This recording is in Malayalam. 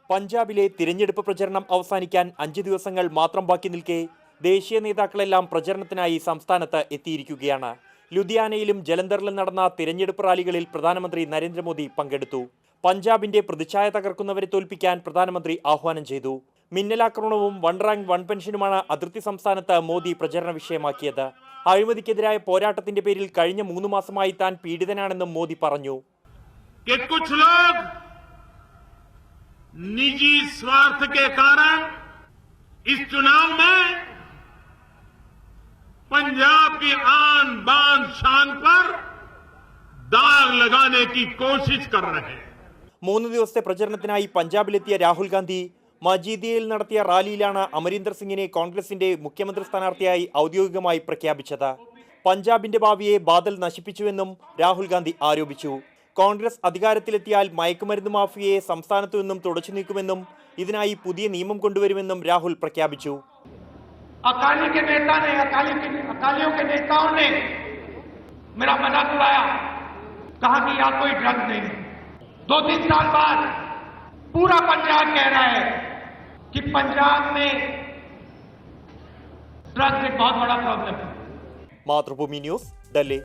പഞ്ചാബിലെ തിരഞ്ഞെടുപ്പ് പ്രചരണം അവസാനിക്കാൻ 5 ദിവസങ്ങൾ മാത്രം ബാക്കി നിൽക്കെ ദേശീയ നേതാക്കളെല്ലാം പ്രചരണത്തിനായി സംസ്ഥാനത്ത് എത്തിയിരിക്കുകയാണ്. ലുധിയാനയിലും ജലന്ധറിലും നടന്ന തിരഞ്ഞെടുപ്പ് റാലികളിൽ പ്രധാനമന്ത്രി നരേന്ദ്രമോദി പങ്കെടുത്തു. പഞ്ചാബിന്റെ പ്രതിച്ഛായ തകർക്കുന്നവരെ തോൽപ്പിക്കാൻ പ്രധാനമന്ത്രി ആഹ്വാനം ചെയ്തു. മിന്നലാക്രമണവും വൺ റാങ്ക് വൺ പെൻഷനുമാണ് അതിർത്തി സംസ്ഥാനത്ത് മോദി പ്രചരണ വിഷയമാക്കിയത്. അഴിമതിക്കെതിരായ പോരാട്ടത്തിന്റെ പേരിൽ കഴിഞ്ഞ 3 മാസമായി താൻ പീഡിതനാണെന്നും മോദി പറഞ്ഞു. निजी स्वार्थ के कारण इस चुनाव में पंजाब की आन बान शान पर दाग लगाने की कोशिश कर रहे हैं. 3 ദിവസത്തെ പ്രചരണത്തിനായി പഞ്ചാബിലെത്തിയ രാഹുൽ ഗാന്ധി മജീദിയയിൽ നടത്തിയ റാലിയിലാണ് അമരീന്ദർ സിംഗിനെ കോൺഗ്രസിന്റെ മുഖ്യമന്ത്രി സ്ഥാനാർത്ഥിയായി ഔദ്യോഗികമായി പ്രഖ്യാപിച്ചത്. പഞ്ചാബിന്റെ ഭാവിയെ ബാദൽ നശിപ്പിച്ചുവെന്നും രാഹുൽ ഗാന്ധി ആരോപിച്ചു. കോൺഗ്രസ് അധികാരത്തിലെത്തിയാൽ മയക്കുമരുന്ന് മാഫിയയെ സംസ്ഥാനത്തു നിന്നും തുടച്ചു നീക്കുമെന്നും ഇതിനായി പുതിയ നിയമം കൊണ്ടുവരുമെന്നും രാഹുൽ പ്രഖ്യാപിച്ചു. अकालियों के नेताओं ने मेरा मजाक उड़ाया, कहा कि यहाँ कोई ड्रग नहीं. 2-3 साल बाद पूरा पंजाब कह रहा है कि पंजाब में ड्रग्स एक बहुत बड़ा प्रॉब्लम है. मातृभूमि न्यूज़, दिल्ली.